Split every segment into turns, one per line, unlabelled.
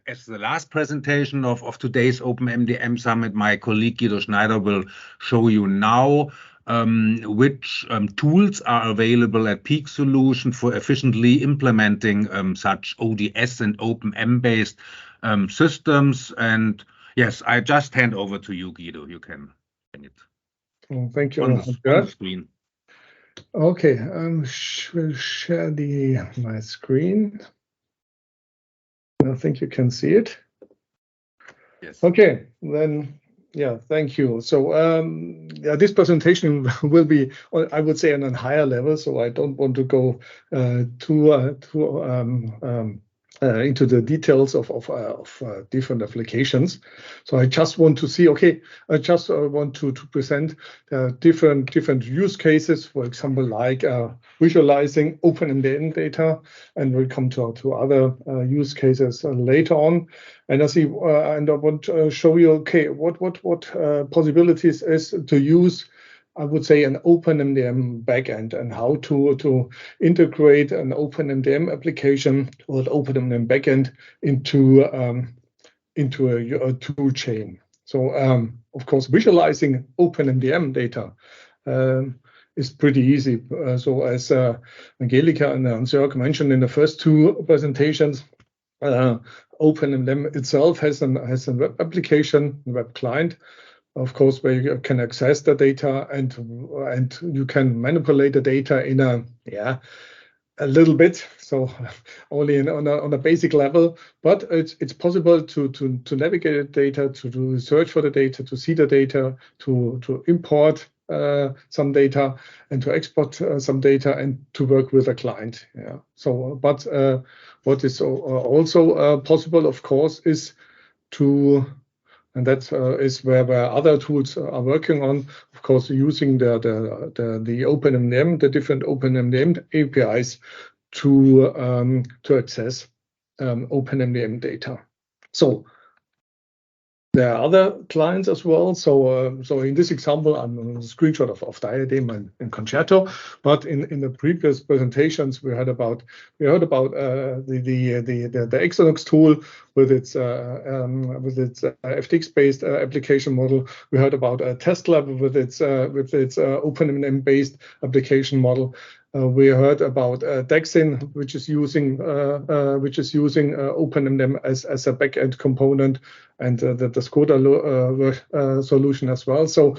as the last presentation of today's OpenMDM Summit, my colleague Guido Schneider will show you now which tools are available at Peak Solution for efficiently implementing such ODS and OpenM-based systems. And yes, I just hand over to you, Guido. You can bring it.
Oh, thank you.
On the screen.
Okay, will share my screen. I think you can see it.
Yes.
Okay, then, yeah, thank you. So yeah, this presentation will be, I would say, on a higher level. So I don't want to go into the details of different applications. So I just want to see, okay, I just want to present different use cases, for example, like visualizing OpenMDM data, and we'll come to other use cases later on. And I want to show you, okay, what possibilities is to use, I would say, an OpenMDM backend, and how to integrate an OpenMDM application or an OpenMDM backend into a tool chain. So of course, visualizing OpenMDM data is pretty easy. So as Angelika and Hans-Jörg mentioned in the first two presentations, OpenMDM itself has a web application, web client, of course, where you can access the data and you can manipulate the data in a little bit, so only on a basic level. But it's possible to navigate the data, to do search for the data, to see the data, to import some data, and to export some data, and to work with a client. Yeah. So, but what is also possible, of course, is to, and that is where other tools are working on, of course, using the OpenMDM, the different OpenMDM APIs to access OpenMDM data. So there are other clients as well. So in this example, I'm a screenshot of Diadem and Concerto. But in the previous presentations, we heard about the Exonox tool with its FTX-based application model. We heard about TestLab with its OpenMDM-based application model. We heard about Dexin, which is using OpenMDM as a backend component, and the Skoda solution as well. So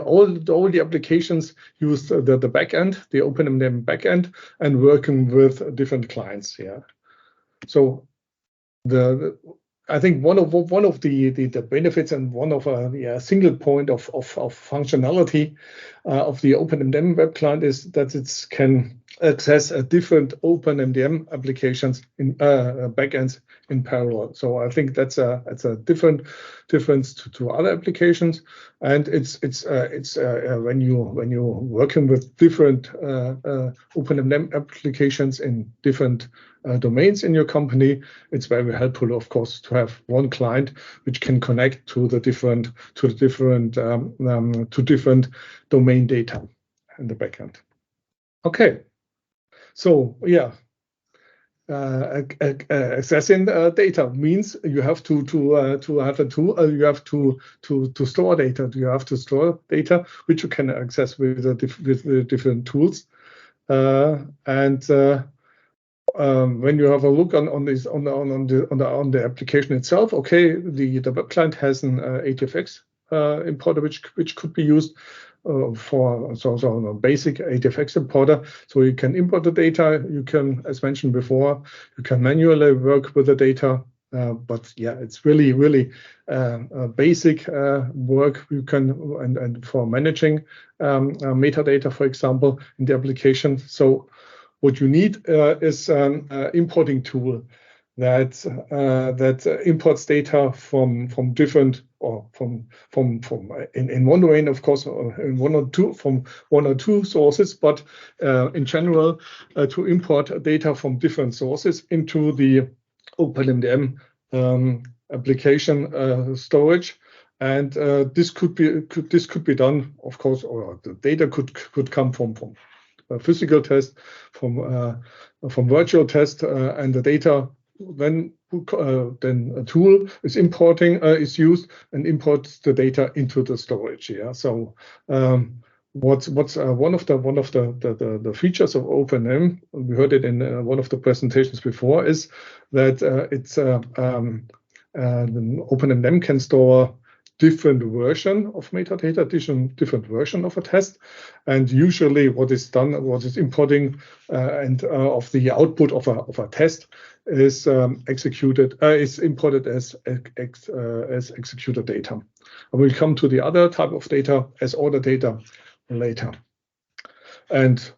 all the applications use the backend, the OpenMDM backend, and working with different clients. Yeah. So I think one of the benefits, and one of a single point of functionality of the OpenMDM web client is that it can access different OpenMDM applications in backends in parallel. So I think that's a difference to other applications, and it's when you're working with different OpenMDM applications in different domains in your company, it's very helpful, of course, to have one client which can connect to different domain data in the backend. Okay, so yeah, accessing data means you have to have a tool. You have to store data. You have to store data which you can access with the different tools, when you have a look on the application itself, okay, the web client has an ATFX importer which could be used for a basic ATFX importer. So you can import the data. You can, as mentioned before, you can manually work with the data. But yeah, it's really basic work you can, and for managing metadata, for example, in the application. So what you need is an importing tool that imports data from different, or from in one domain, of course, in one or two sources, but in general to import data from different sources into the OpenMDM application storage. And this could be done, of course, or the data could come from a physical test, from virtual test, and the data then then a tool is is used and imports the data into the storage. Yeah. So what's one of the features of OpenM, we heard it in one of the presentations before, is that OpenM can store different version of metadata, different version of a test, and usually what is importing and of the output of a test is imported as executed data. I will come to the other type of data as order data later. And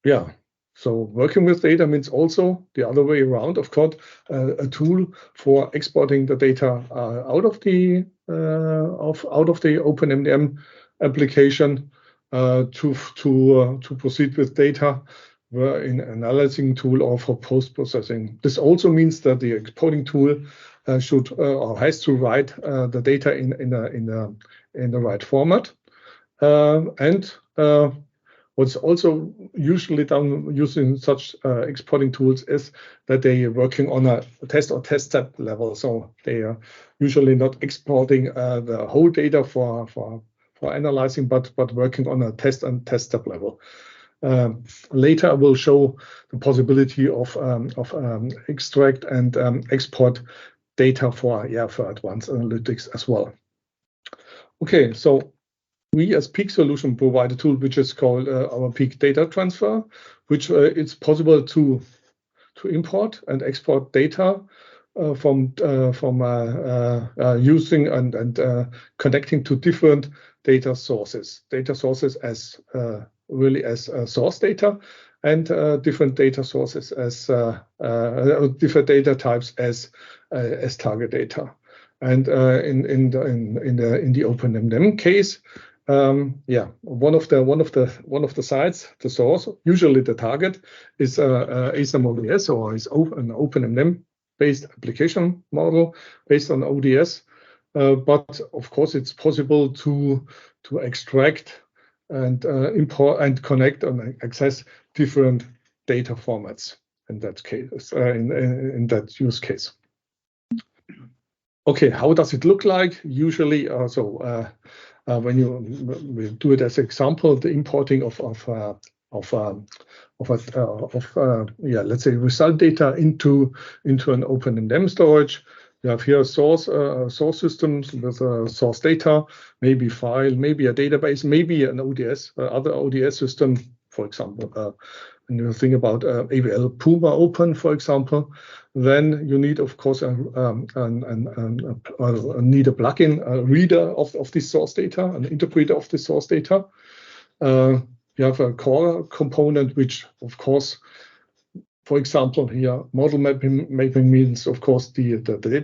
yeah, so working with data means also the other way around, of course, a tool for exporting the data out of the OpenMDM application to proceed with data in analyzing tool or for post-processing. This also means that the exporting tool should or has to write the data in the right format. What's also usually done using such exporting tools is that they are working on a test or test step level. So they are usually not exporting the whole data for analyzing, but working on a test and test step level. Later, I will show the possibility of extract and export data for advanced analytics as well. Okay, so we as Peak Solution provide a tool which is called our Peak Data Transfer, which it's possible to import and export data from using and connecting to different data sources. Data sources as really as source data, and different data sources as different data types as target data. And in the OpenMDM case, one of the sites, the source, usually the target, is ASAM ODS, or is an OpenMDM-based application model based on ODS. But of course, it's possible to extract and import and connect and access different data formats in that case, in that use case. Okay, how does it look like? Usually, when we do it as an example, the importing of let's say result data into an OpenMDM storage. You have here source systems with source data, maybe file, maybe a database, maybe an ODS, other ODS system, for example. When you think about AWL Puma Open, for example, then you need, of course, need a plugin, a reader of this source data, an interpreter of the source data. You have a core component, which, of course, for example, here, model mapping means, of course, the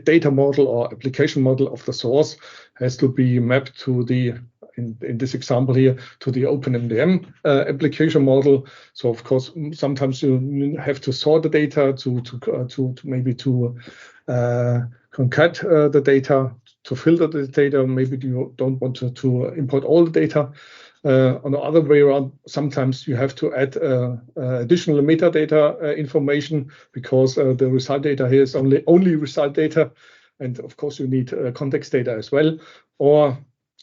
data model or application model of the source has to be mapped to the, in this example here, to the OpenMDM application model. So, of course, sometimes you have to sort the data to maybe to concat the data, to filter the data. Maybe you don't want to import all the data. On the other way around, sometimes you have to add additional metadata information, because the result data here is only result data, and of course you need context data as well. Or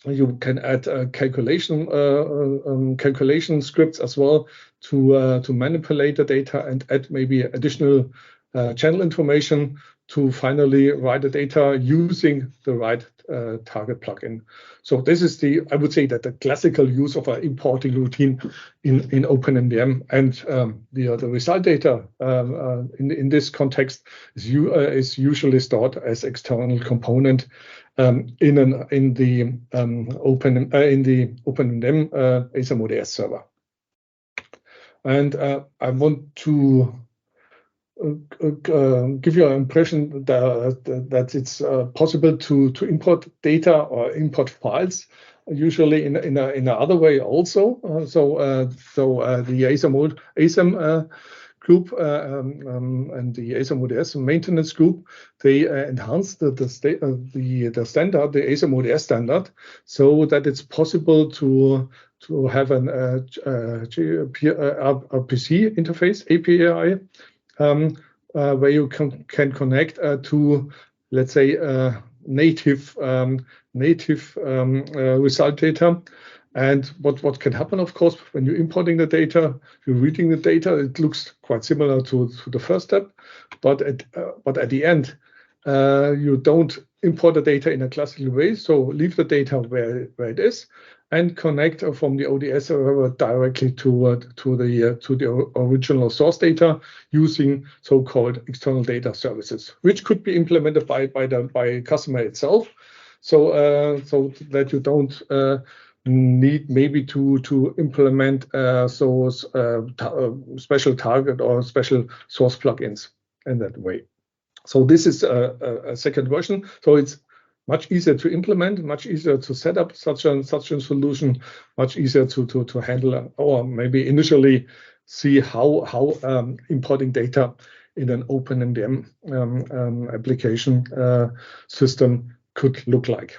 you can add calculation scripts as well to manipulate the data and add maybe additional channel information to finally write the data using the right target plugin. So this is I would say that the classical use of an importing routine in OpenMDM, and the result data in this context is usually stored as external component in the OpenMDM ASAM ODS server. And I want to give you an impression that it's possible to import data or import files, usually in another way also. So the ASAM group and the ASAM ODS maintenance group, they enhanced the standard, the ASAM ODS standard, so that it's possible to have an RPC interface, API, where you can connect to, let's say, native result data. And what can happen, of course, when you're importing the data, you're reading the data, it looks quite similar to the first step, but at the end, you don't import the data in a classical way. So leave the data where it is and connect from the ODS server directly to the original source data using so-called external data services, which could be implemented by customer itself. So that you don't need maybe to implement special target or special source plugins in that way. So this is a second version. So it's much easier to implement, much easier to set up such a solution, much easier to handle, or maybe initially see how importing data in an OpenMDM application system could look like.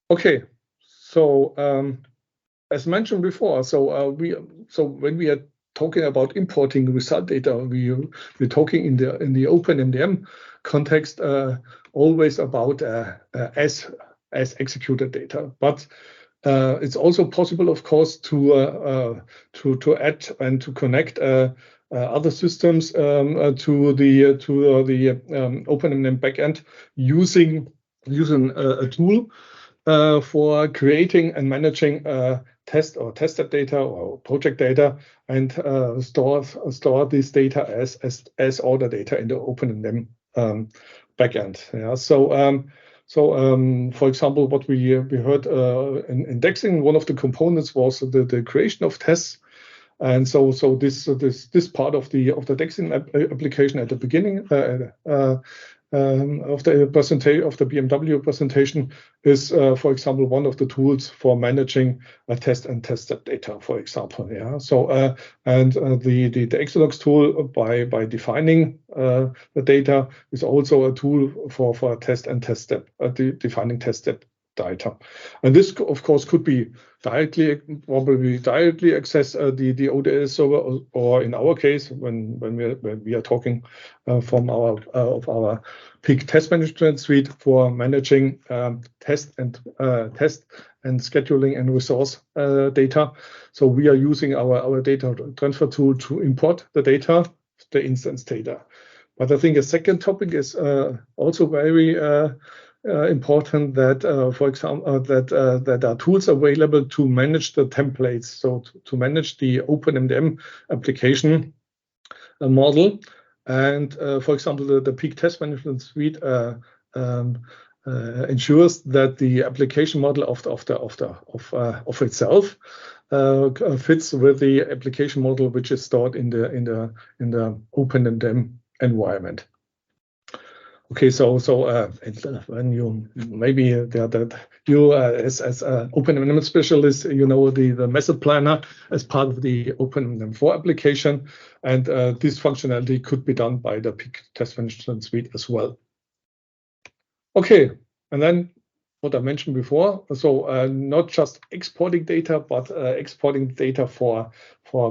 Okay, so as mentioned before, so when we are talking about importing result data, we're talking in the OpenMDM context always about as executed data, but it's also possible, of course, to add and to connect other systems to the OpenMDM backend using a tool for creating and managing tested data or project data, and store this data as order data in the OpenMDM backend. Yeah. So for example, what we heard in indexing, one of the components was the creation of tests. And so this part of the indexing application at the beginning of the BMW presentation is, for example, one of the tools for managing test and tested data, for example. Yeah. So the Xlogs tool by defining the data is also a tool for test and test step, defining test step data. And this, of course, could be probably directly access the ODS server, or in our case, when we are talking from our PEAK test management suite for managing test and scheduling and resource data. So we are using our data transfer tool to import the data, the instance data. But I think a second topic is also very important, that, for example, that are tools available to manage the templates, so to manage the OpenMDM application model. And for example, the PEAK test management suite ensures that the application model of itself fits with the application model which is stored in the OpenMDM environment. Okay, so when you maybe that you as an OpenMDM specialist, you know the method planner as part of the OpenMDM 4 application, and this functionality could be done by the PEAK test management suite as well. Okay, and then what I mentioned before, so not just exporting data, but exporting data for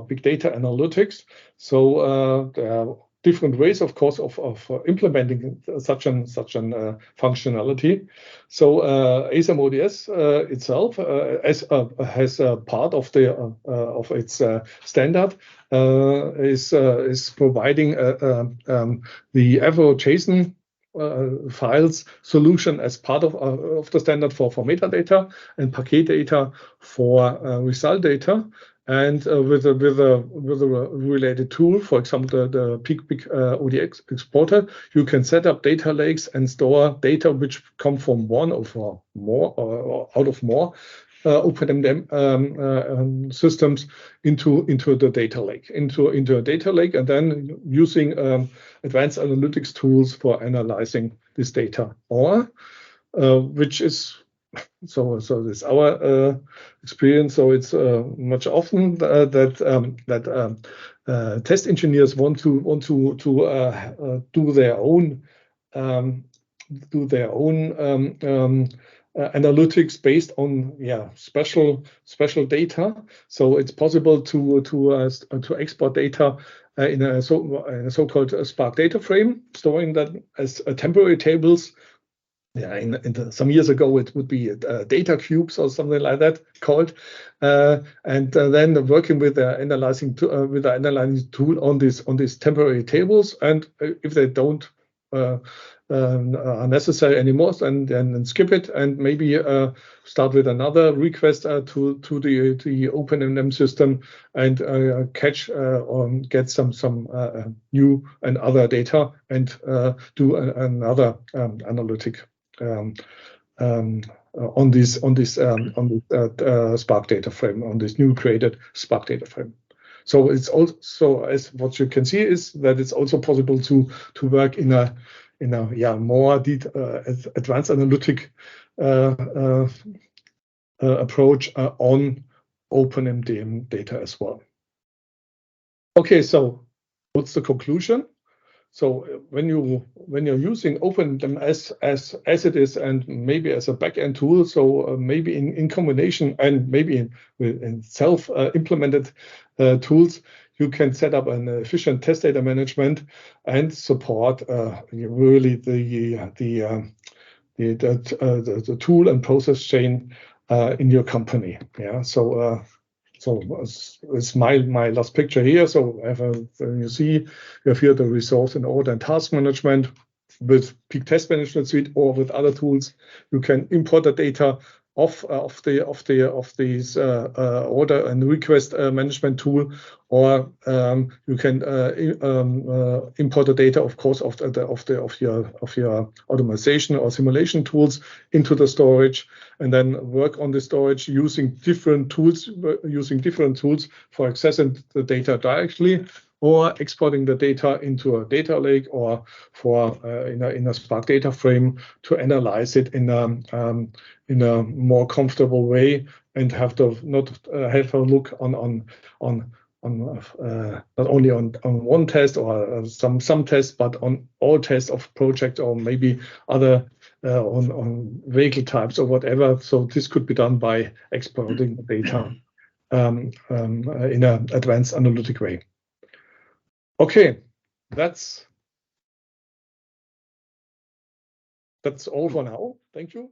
big data analytics. So there are different ways, of course, of implementing such an functionality. So ASAM ODS itself, has a part of its standard, is providing the Avro-JSON files solution as part of the standard for metadata and packet data for result data. And with a related tool, for example, the PEAK ODS exporter, you can set up data lakes and store data which come from one or more or out of more OpenMDM systems into the data lake, into a data lake, and then using advanced analytics tools for analyzing this data, or which is so this our experience. So it's much often that test engineers want to do their own analytics based on special data. So it's possible to export data in a so-called Spark data frame, storing that as temporary tables. Yeah, some years ago it would be data cubes or something like that called, and then working with the analyzing tool on these temporary tables, and if they don't are necessary anymore, then skip it and maybe start with another request to the OpenMDM system and catch or get some new and other data and do another analytic on this Spark data frame, on this new created Spark data frame. So it's also, as what you can see, is that it's also possible to work in a more advanced analytic approach on OpenMDM data as well. Okay, so what's the conclusion? So when you're using OpenMDM as it is, and maybe as a backend tool, so maybe in combination and maybe in self-implemented tools, you can set up an efficient test data management and support really the tool and process chain in your company. Yeah, so it's my last picture here. So you see, we have here the resource and order and task management with Peak Test Management Suite, or with other tools. You can import the data of these order and request management tool, or you can import the data, of course, of your automation or simulation tools into the storage, and then work on the storage using different tools for accessing the data directly, or exporting the data into a data lake, or for in a Spark data frame to analyze it in a more comfortable way, and have to not have a look on not only on one test or some tests, but on all tests of project, or maybe other on vehicle types or whatever. So this could be done by exporting the data in an advanced analytic way. Okay, that's all for now. Thank you.